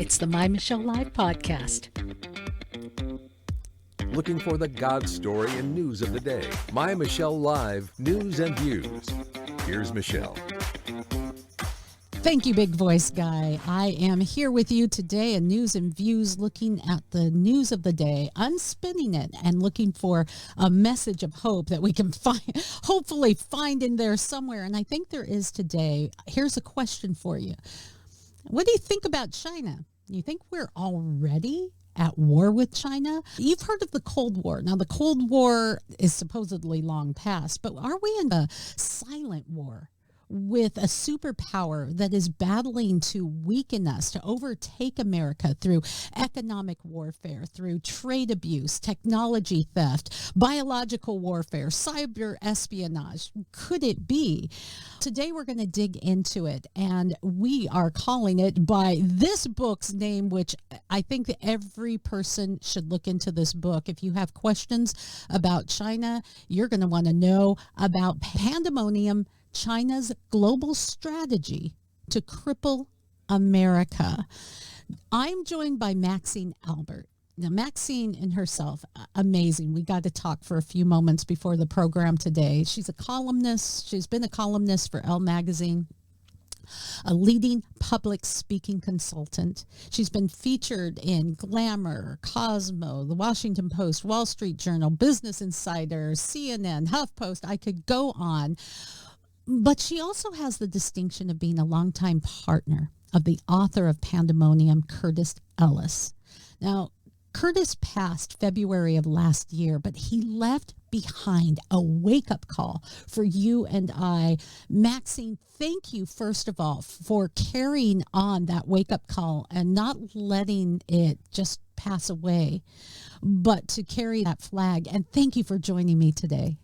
It's the My Michelle Live podcast. Looking for the God story and news of the day. My Michelle Live News and Views. Here's Michelle. Thank you, big voice guy. I am here with you today in News and Views, looking at the news of the day, unspinning it, and looking for a message of hope that we can hopefully find in there somewhere. And I think there is today. Here's a question for you. What do you think about China? You think we're already at war with China? You've heard of the Cold War. Now, the Cold War is supposedly long past, but are we in a silent war with a superpower that is battling to weaken us, to overtake America through economic warfare, through trade abuse, technology theft, biological warfare, cyber espionage? Could it be? Today we're going to dig into it, and we are calling it by this book's name, which I think that every person should look into this book. If you have questions about China, you're going to want to know about Pandemonium, China's global strategy to cripple America. I'm joined by Maxine Albert. Now, Maxine in herself, amazing. We got to talk for a few moments before the program today. She's a columnist. She's been a columnist for Elle Magazine, a leading public speaking consultant. She's been featured in Glamour, Cosmo, The Washington Post, Wall Street Journal, Business Insider, CNN, HuffPost. I could go on. But she also has the distinction of being a longtime partner of the author of Pandemonium, Curtis Ellis. Now, Curtis passed February of last year, but he left behind a wake-up call for you and I. Maxine, thank you, first of all, for carrying on that wake-up call and not letting it just pass away, but to carry that flag. And thank you for joining me today.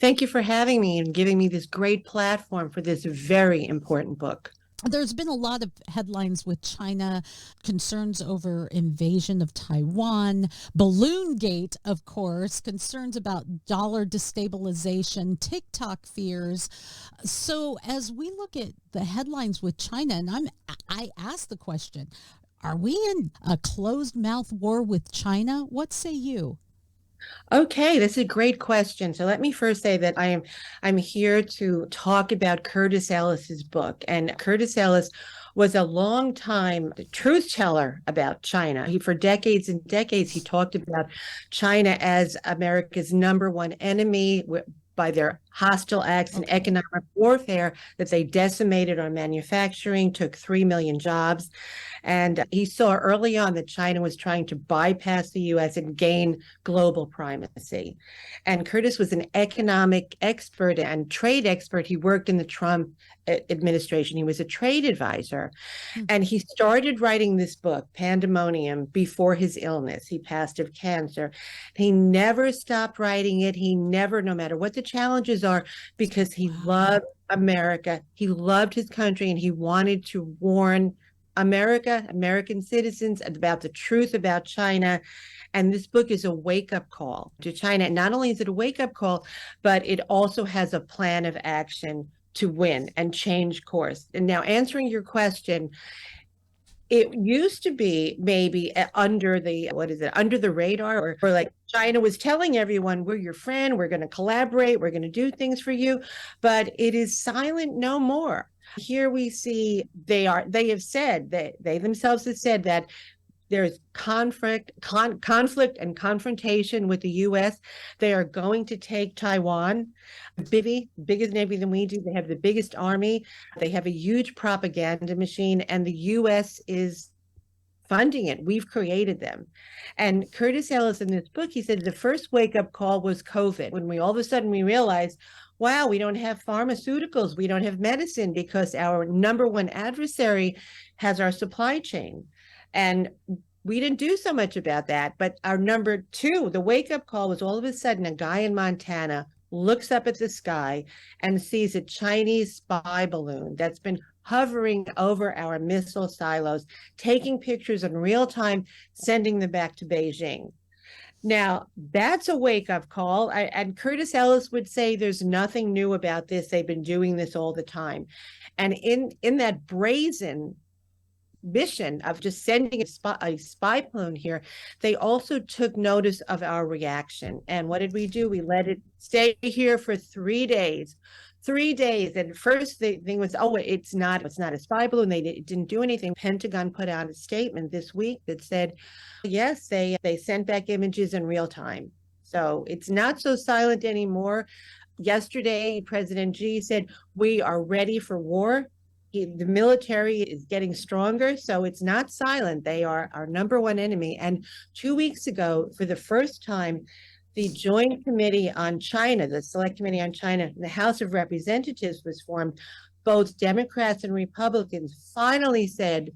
Thank you for having me and giving me this great platform for this very important book. There's been a lot of headlines with China, concerns over invasion of Taiwan, Balloon Gate, of course, concerns about dollar destabilization, TikTok fears. So as we look at the headlines with China, and I ask the question, are we in a closed mouth war with China? What say you? Okay, that's a great question. So let me first say that I'm here to talk about Curtis Ellis's book. And Curtis Ellis was a long time truth teller about China. For decades and decades, he talked about China as America's number one enemy by their hostile acts and economic warfare, that they decimated our manufacturing, took 3 million jobs. And he saw early on that China was trying to bypass the U.S. and gain global primacy. And Curtis was an economic expert and trade expert. He worked in the Trump administration. He was a trade advisor. And he started writing this book, Pandemonium, before his illness. He passed of cancer. He never stopped writing it. He never, no matter what the challenges are, because he loved America. He loved his country, and he wanted to warn American citizens about the truth about China. And this book is a wake-up call to China. Not only is it a wake-up call, but it also has a plan of action to win and change course. And now, answering your question, it used to be maybe under the radar, or like China was telling everyone, we're your friend, we're going to collaborate, we're going to do things for you, but it is silent no more. Here we see they themselves have said that there's conflict and confrontation with the U.S. They are going to take Taiwan, bigger navy than we do. They have the biggest army. They have a huge propaganda machine, and the U.S. is funding it. We've created them. And Curtis Ellis, in this book, he said the first wake-up call was COVID, when we all of a sudden we realized, wow, we don't have pharmaceuticals, we don't have medicine, because our number one adversary has our supply chain. And we didn't do so much about that. But our number two, the wake-up call, was all of a sudden a guy in Montana looks up at the sky and sees a Chinese spy balloon that's been hovering over our missile silos, taking pictures in real time, sending them back to Beijing. Now, that's a wake-up call. And Curtis Ellis would say there's nothing new about this. They've been doing this all the time. And in that brazen mission of just sending a spy balloon here, they also took notice of our reaction. And what did we do? We let it stay here for 3 days. 3 days. And first the thing was, oh, it's not a spy balloon. It didn't do anything. Pentagon put out a statement this week that said, yes, they sent back images in real time. So it's not so silent anymore. Yesterday, President Xi said, we are ready for war. The military is getting stronger, so it's not silent. They are our number one enemy. And 2 weeks ago, for the first time, the Joint Committee on China, the Select Committee on China, the House of Representatives was formed. Both Democrats and Republicans finally said,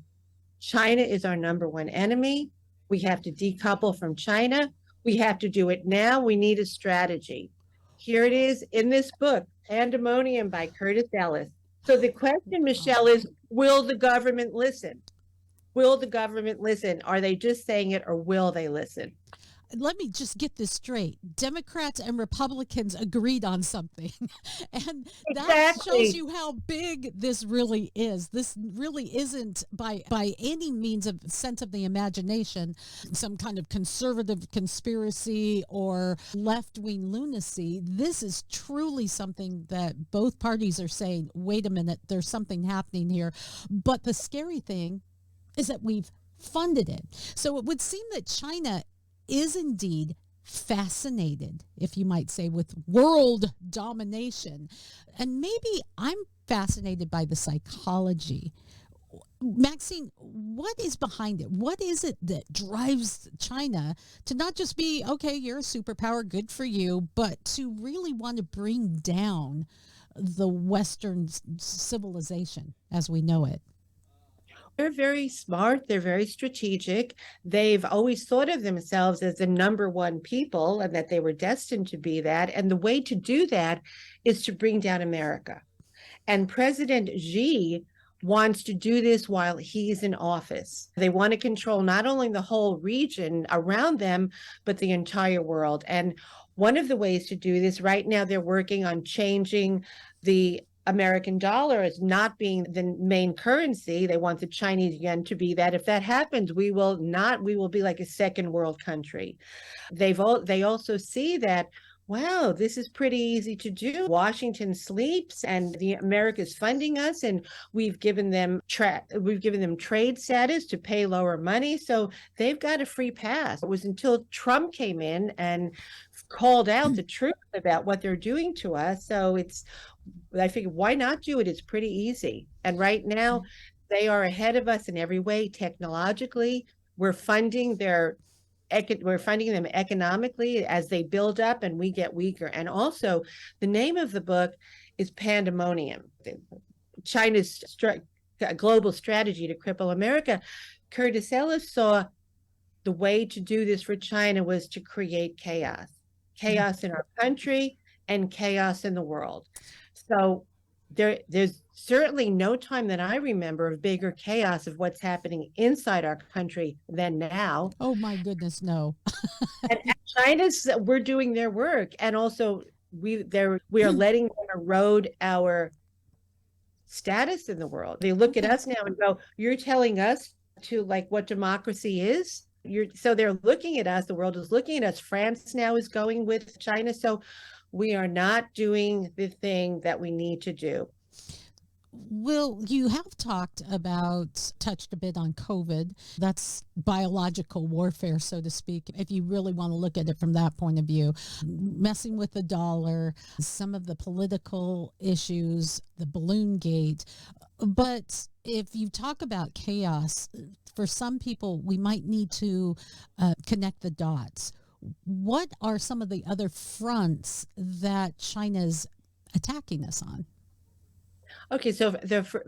China is our number one enemy. We have to decouple from China. We have to do it now. We need a strategy. Here it is in this book, Pandemonium by Curtis Ellis. So the question, Michelle, is, will the government listen? Will the government listen? Are they just saying it, or will they listen? Let me just get this straight. Democrats and Republicans agreed on something. And that shows you how big this really is. This really isn't by any means of sense of the imagination, some kind of conservative conspiracy or left-wing lunacy. This is truly something that both parties are saying, wait a minute, there's something happening here. But the scary thing is that we've funded it. So it would seem that China is indeed fascinated, if you might say, with world domination. And maybe I'm fascinated by the psychology. Maxine, what is behind it? What is it that drives China to not just be, okay, you're a superpower, good for you, but to really want to bring down the Western civilization as we know it? They're very smart. They're very strategic. They've always thought of themselves as the number one people, and that they were destined to be that. And the way to do that is to bring down America. And President Xi wants to do this while he's in office. They want to control not only the whole region around them, but the entire world. And one of the ways to do this right now, they're working on changing the American dollar as not being the main currency. They want the Chinese yuan to be that. If that happens, we will be like a second world country. They also see that, wow, this is pretty easy to do. Washington sleeps and America's funding us, and we've given them trade status to pay lower money. So they've got a free pass. It was until Trump came in and called out the truth about what they're doing to us. So I figured, why not do it? It's pretty easy. And right now, they are ahead of us in every way. Technologically, we're funding them economically as they build up and we get weaker. And also, the name of the book is Pandemonium, China's global strategy to cripple America. Curtis Ellis saw the way to do this for China was to create chaos in our country and chaos in the world. So there's certainly no time that I remember of bigger chaos of what's happening inside our country than now. Oh my goodness, no. and we're doing their work, and also we are letting them erode our status in the world. They look at us now and go, "You're telling us to like what democracy is." So they're looking at us. The world is looking at us. France now is going with China. So we are not doing the thing that we need to do. Will, you have touched a bit on COVID. That's biological warfare, so to speak, if you really want to look at it from that point of view. Messing with the dollar, some of the political issues, the balloon gate. But if you talk about chaos, for some people, we might need to connect the dots. What are some of the other fronts that China's attacking us on? Okay, so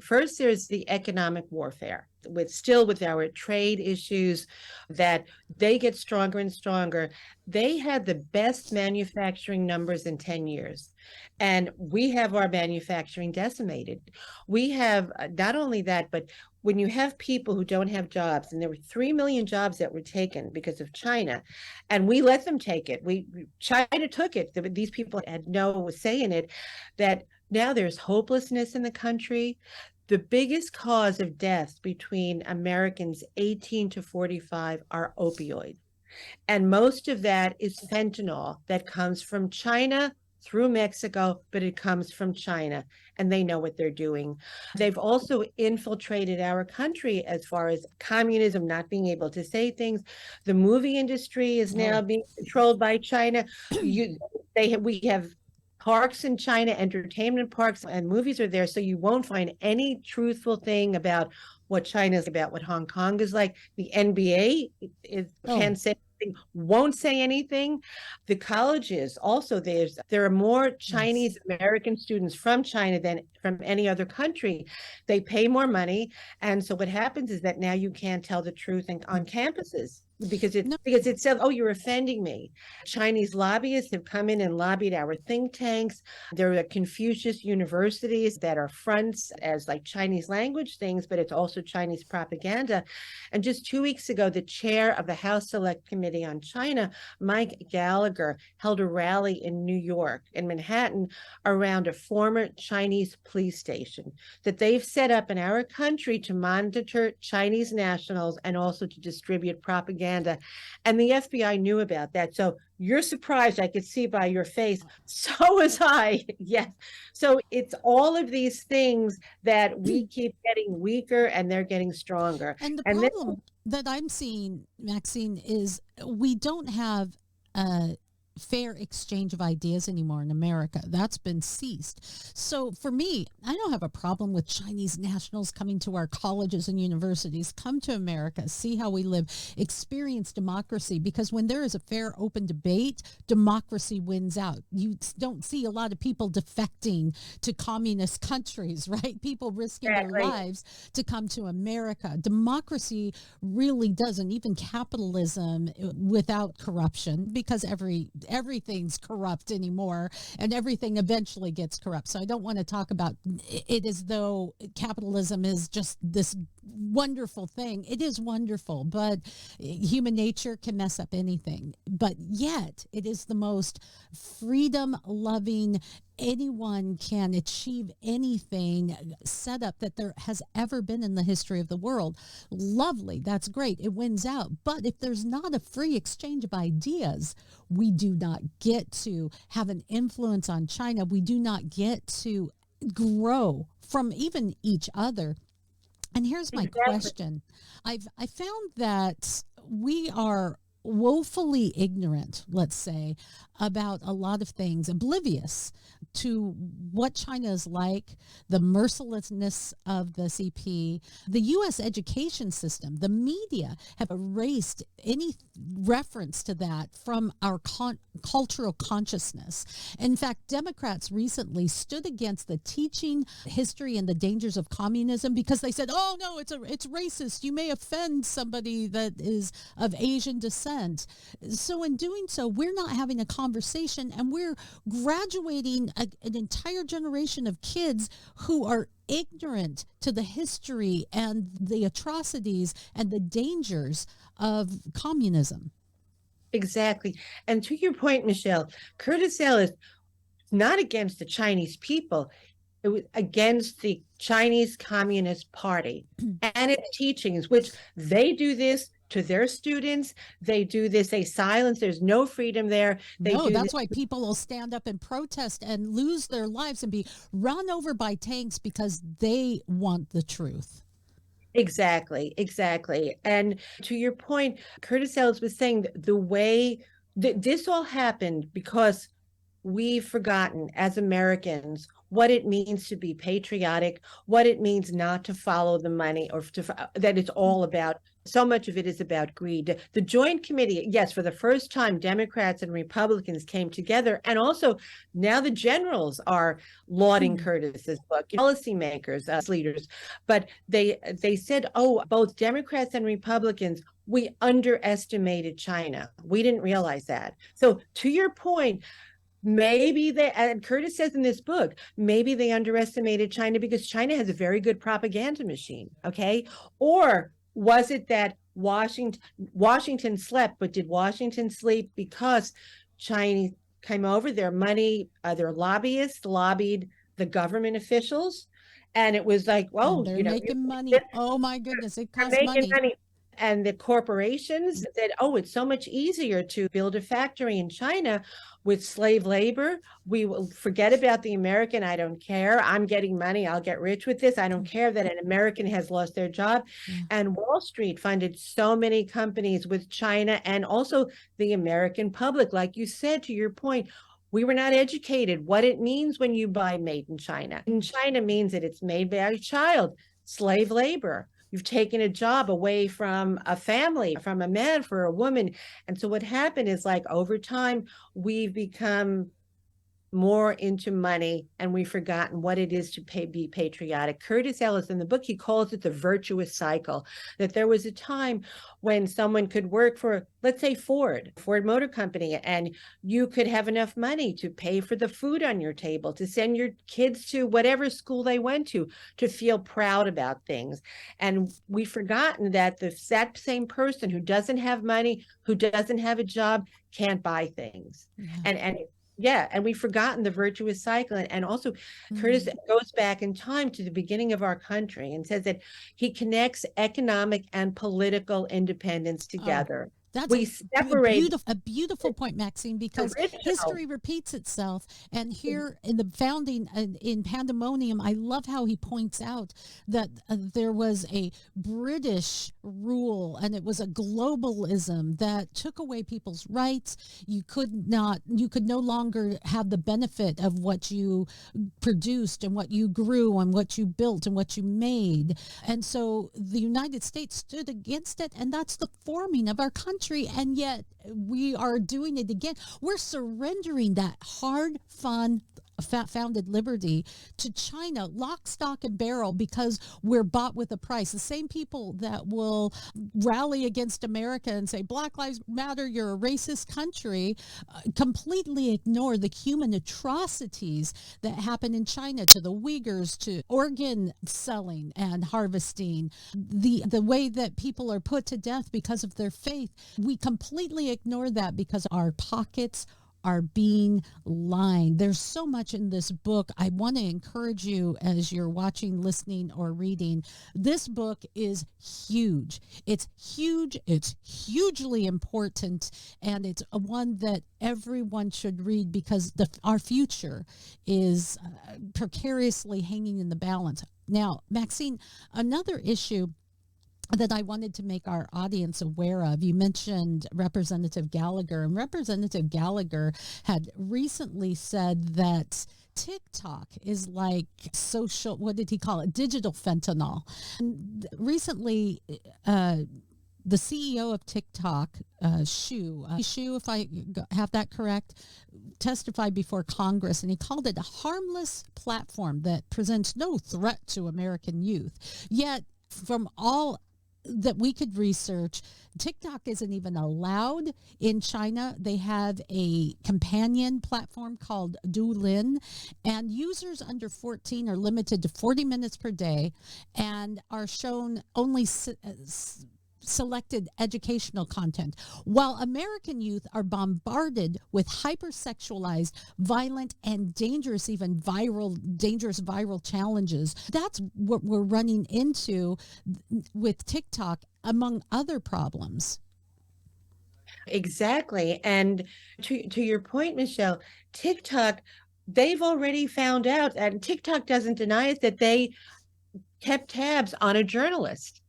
first there's the economic warfare with our trade issues, that they get stronger and stronger. They had the best manufacturing numbers in 10 years, and we have our manufacturing decimated. We have not only that, but when you have people who don't have jobs, and there were 3 million jobs that were taken because of China, and we let them take it. China took it. These people had no say in it. That now there's hopelessness in the country. The biggest cause of death between Americans 18 to 45 are opioids. And most of that is fentanyl that comes from China through Mexico, but it comes from China, and they know what they're doing. They've also infiltrated our country as far as communism, not being able to say things. The movie industry is now being controlled by China. We have parks in China, entertainment parks, and movies are there, so you won't find any truthful thing about what China is about, what Hong Kong is like. The NBA can't say anything, won't say anything. The colleges also, there are more Chinese American students from China than from any other country. They pay more money, and so what happens is that now you can't tell the truth on campuses because it says, oh, you're offending me. Chinese lobbyists have come in and lobbied our think tanks. There are Confucius universities that are fronts as like Chinese language things, but it's also Chinese propaganda. And just 2 weeks ago, the chair of the House Select Committee on China, Mike Gallagher, held a rally in New York, in Manhattan, around a former Chinese police station that they've set up in our country to monitor Chinese nationals and also to distribute propaganda. And the FBI knew about that. So you're surprised, I could see by your face. So was I. Yes. So it's all of these things that we keep getting weaker and they're getting stronger. And the problem that I'm seeing, Maxine, is we don't have a fair exchange of ideas anymore in America. That's been ceased. So for me, I don't have a problem with Chinese nationals coming to our colleges and universities. Come to America, see how we live, experience democracy, because when there is a fair, open debate, democracy wins out. You don't see a lot of people defecting to communist countries, right? People risking their lives to come to America. Democracy really doesn't, even capitalism without corruption, because everything's corrupt anymore and everything eventually gets corrupt. So I don't want to talk about it as though capitalism is just this wonderful thing. It is wonderful, but human nature can mess up anything. But yet it is the most freedom loving, anyone can achieve anything setup that there has ever been in the history of the world. Lovely. That's great. It wins out. But if there's not a free exchange of ideas, we do not get to have an influence on China. We do not get to grow from even each other. And here's my question. I found that we are woefully ignorant, let's say, about a lot of things, oblivious to what China is like, the mercilessness of the CP, the U.S. education system, the media have erased any reference to that from our cultural consciousness. In fact, Democrats recently stood against the teaching history and the dangers of communism because they said, oh, no, it's racist. You may offend somebody that is of Asian descent. So in doing so, we're not having a conversation, and we're graduating an entire generation of kids who are ignorant to the history and the atrocities and the dangers of communism. Exactly. And to your point, Michelle, Curtis Ellis, not against the Chinese people, it was against the Chinese Communist Party and its teachings, which they do this to their students. They do this, they silence, there's no freedom there. That's why people will stand up and protest and lose their lives and be run over by tanks because they want the truth. Exactly. And to your point, Curtis Ellis was saying the way that this all happened because we've forgotten as Americans what it means to be patriotic, what it means not to follow the money, or that it's all about, so much of it is about greed. The Joint Committee, yes, for the first time, Democrats and Republicans came together, and also now the generals are lauding Curtis's book, policymakers, leaders. But they said, oh, both Democrats and Republicans, we underestimated China. We didn't realize that. So to your point, maybe and Curtis says in this book, maybe they underestimated China because China has a very good propaganda machine, okay? Or was it that Washington slept, but did Washington sleep because China came over, their money, their lobbyists lobbied the government officials, And it was like, And well, they're you know, making money. Oh my goodness, it you're costs making money. money. And the corporations said, oh, it's so much easier to build a factory in China with slave labor. We will forget about the American. I don't care. I'm getting money. I'll get rich with this. I don't care that an American has lost their job. Yeah. And Wall Street funded so many companies with China and also the American public. Like you said, to your point, we were not educated what it means when you buy made in China. In China means that it's made by a child, slave labor. You've taken a job away from a family, from a man for a woman. And so what happened is, like, over time, we've become more into money and we've forgotten what it is to be patriotic. Curtis Ellis, in the book, he calls it the virtuous cycle, that there was a time when someone could work for, let's say, Ford Motor Company, and you could have enough money to pay for the food on your table, to send your kids to whatever school they went to feel proud about things. And we've forgotten that that same person who doesn't have money, who doesn't have a job, can't buy things. And we've forgotten the virtuous cycle. And also, Curtis goes back in time to the beginning of our country and says that he connects economic and political independence together. That's we separate a beautiful point, Maxine, because history repeats itself. And here in the founding, in Pandemonium, I love how he points out that there was a British rule and it was a globalism that took away people's rights. You could no longer have the benefit of what you produced and what you grew and what you built and what you made. And so the United States stood against it, and that's the forming of our country. And yet we are doing it again. We're surrendering that hard-fought founded liberty to China, lock, stock, and barrel, because we're bought with a price. The same people that will rally against America and say, Black Lives Matter, you're a racist country, completely ignore the human atrocities that happen in China to the Uyghurs, to organ selling and harvesting, the way that people are put to death because of their faith. We completely ignore that because our pockets are being lined. There's so much in this book. I want to encourage you, as you're watching, listening, or reading. This book is huge. It's huge. It's hugely important. And it's one that everyone should read, because our future is precariously hanging in the balance. Now, Maxine, another issue that I wanted to make our audience aware of. You mentioned Representative Gallagher, and Representative Gallagher had recently said that TikTok is like social, what did he call it? Digital fentanyl. And recently, the CEO of TikTok, Xu, if I have that correct, testified before Congress, and he called it a harmless platform that presents no threat to American youth. Yet, from all that we could research, TikTok isn't even allowed in China. They have a companion platform called Douyin, and users under 14 are limited to 40 minutes per day and are shown only selected educational content, while American youth are bombarded with hypersexualized, violent, and dangerous viral challenges. That's what we're running into with TikTok, among other problems. Exactly. And to your point, Michelle, TikTok, they've already found out, and TikTok doesn't deny it, that they kept tabs on a journalist.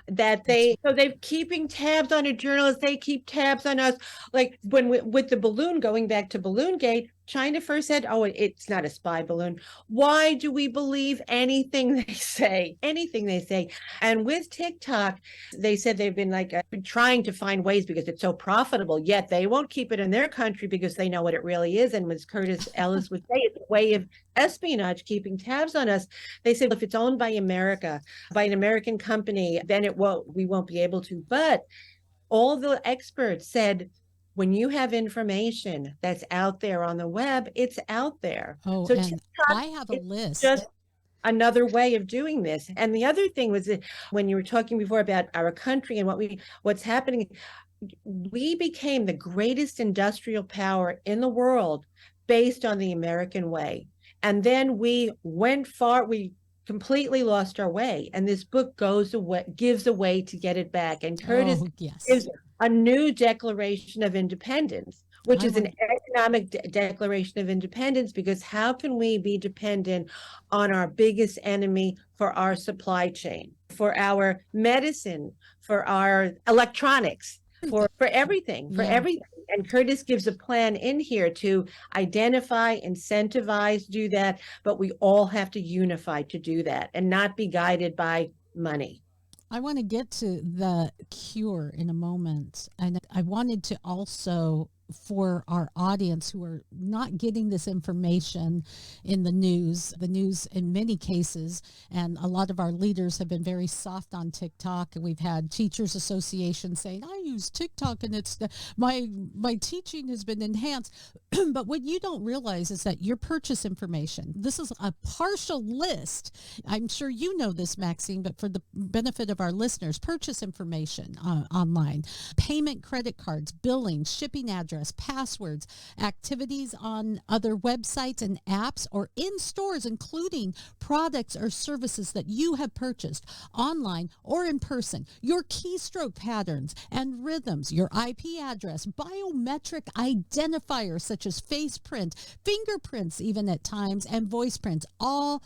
That they're keeping tabs on a journalist. They keep tabs on us. Like with the balloon, going back to Balloongate, China first said, oh, it's not a spy balloon. Why do we believe anything they say? Anything they say. And with TikTok, they said they've been trying to find ways, because it's so profitable, yet they won't keep it in their country because they know what it really is. And as Curtis Ellis would say, it's a way of espionage, keeping tabs on us. They said if it's owned by America, by an American company, then we won't be able to. But all the experts said, when you have information that's out there on the web, it's out there. Oh, so and TikTok, I have a list. Just another way of doing this. And the other thing was that when you were talking before about our country and what's happening, we became the greatest industrial power in the world based on the American way. And then we went far. We completely lost our way. And this book gives a way to get it back. And Curtis Oh, yes. gives a new Declaration of Independence, which I is an want- economic declaration of independence, because how can we be dependent on our biggest enemy for our supply chain, for our medicine, for our electronics, for everything, for Yeah. everything. And Curtis gives a plan in here to identify, incentivize, do that, but we all have to unify to do that and not be guided by money. I want to get to the cure in a moment. And I wanted to also, for our audience who are not getting this information in the news in many cases, and a lot of our leaders have been very soft on TikTok. We've had Teachers Association saying, I use TikTok and my teaching has been enhanced. But what you don't realize is that your purchase information, this is a partial list. I'm sure you know this, Maxine, but for the benefit of our listeners, purchase information online, payment credit cards, billing, shipping address, passwords, activities on other websites and apps or in stores, including products or services that you have purchased online or in person, your keystroke patterns and rhythms, your IP address, biometric identifiers such as face print, fingerprints even at times, and voice prints, all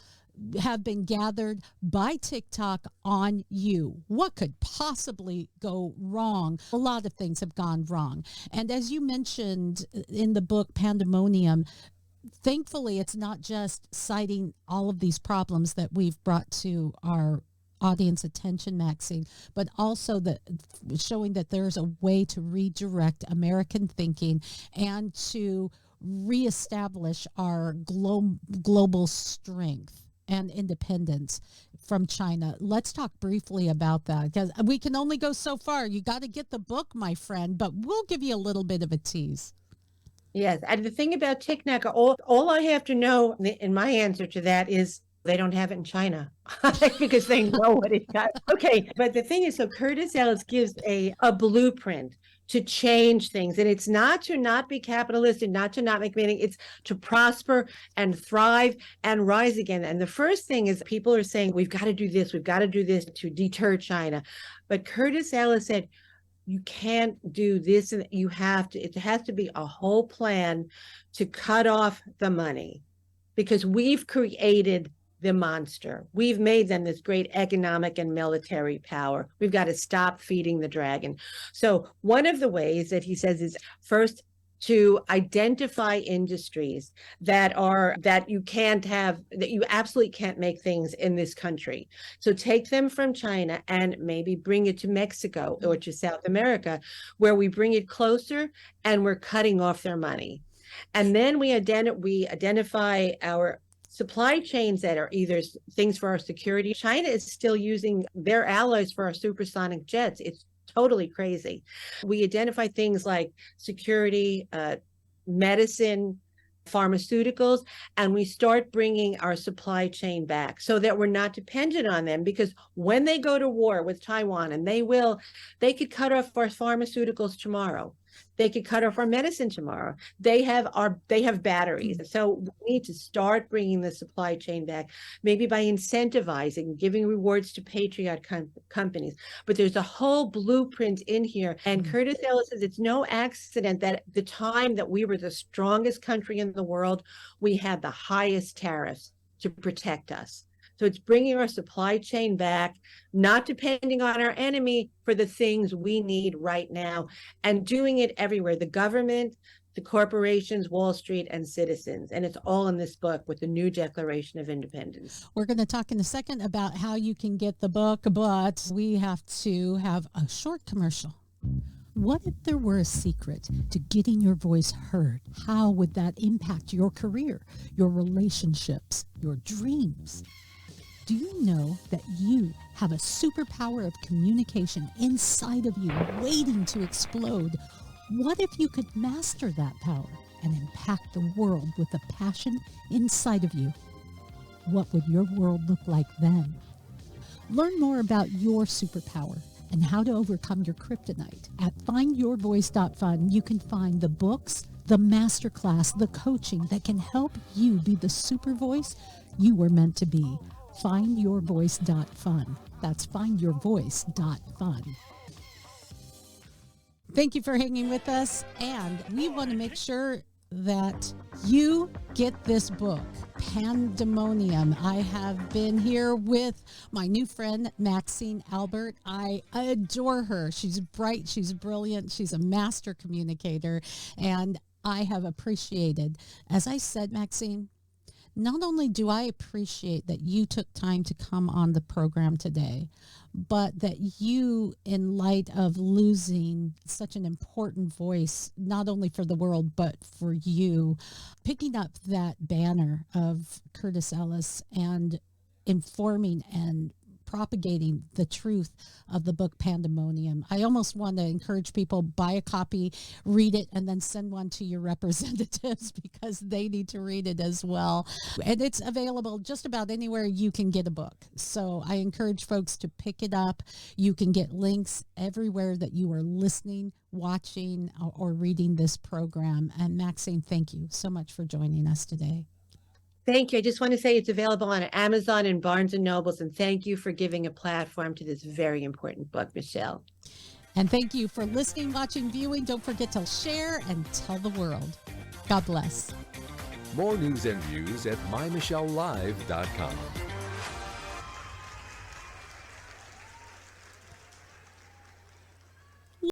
have been gathered by TikTok on you. What could possibly go wrong? A lot of things have gone wrong. And as you mentioned in the book Pandemonium, thankfully it's not just citing all of these problems that we've brought to our audience attention, Maxine, but also showing that there's a way to redirect American thinking and to reestablish our global strength and independence from China. Let's talk briefly about that, because we can only go so far. You got to get the book, my friend, but we'll give you a little bit of a tease. Yes. And the thing about TikTok, all I have to know in my answer to that is they don't have it in China because they know what it does. Okay. But the thing is, so Curtis Ellis gives a blueprint to change things. And it's not to not be capitalistic, not to not make money. It's to prosper and thrive and rise again. And the first thing is people are saying, we've got to do this. We've got to do this to deter China. But Curtis Ellis said, you can't do this. And it has to be a whole plan to cut off the money, because we've created the monster. We've made them this great economic and military power. We've got to stop feeding the dragon. So one of the ways that he says is first to identify industries that you absolutely can't make things in this country. So take them from China and maybe bring it to Mexico or to South America, where we bring it closer and we're cutting off their money. And then we identify our supply chains that are either things for our security. China is still using their alloys for our supersonic jets. It's totally crazy. We identify things like security, medicine, pharmaceuticals, and we start bringing our supply chain back so that we're not dependent on them. Because when they go to war with Taiwan, and they could cut off our pharmaceuticals tomorrow. They could cut off our medicine tomorrow. They have batteries. So we need to start bringing the supply chain back, maybe by incentivizing, giving rewards to patriot companies. But there's a whole blueprint in here. And Curtis Ellis says it's no accident that the time that we were the strongest country in the world, we had the highest tariffs to protect us. So it's bringing our supply chain back, not depending on our enemy for the things we need right now, and doing it everywhere. The government, the corporations, Wall Street, and citizens. And it's all in this book with the new Declaration of Independence. We're going to talk in a second about how you can get the book, but we have to have a short commercial. What if there were a secret to getting your voice heard? How would that impact your career, your relationships, your dreams? Do you know that you have a superpower of communication inside of you waiting to explode? What if you could master that power and impact the world with the passion inside of you? What would your world look like then? Learn more about your superpower and how to overcome your kryptonite. At findyourvoice.fun, you can find the books, the masterclass, the coaching that can help you be the super voice you were meant to be. findyourvoice.fun. That's findyourvoice.fun. Thank you for hanging with us, and we want to make sure that you get this book, Pandemonium. I have been here with my new friend, Maxine Albert. I adore her. She's bright, she's brilliant, she's a master communicator, and I have appreciated, as I said, Maxine, not only do I appreciate that you took time to come on the program today, but that you, in light of losing such an important voice, not only for the world, but for you, picking up that banner of Curtis Ellis and informing and propagating the truth of the book Pandemonium. I almost want to encourage people, buy a copy, read it, and then send one to your representatives because they need to read it as well. And it's available just about anywhere you can get a book. So I encourage folks to pick it up. You can get links everywhere that you are listening, watching, or reading this program. And Maxine, thank you so much for joining us today. Thank you. I just want to say it's available on Amazon and Barnes & Nobles, and thank you for giving a platform to this very important book, Michelle. And thank you for listening, watching, viewing. Don't forget to share and tell the world. God bless. More news and views at mymichellelive.com.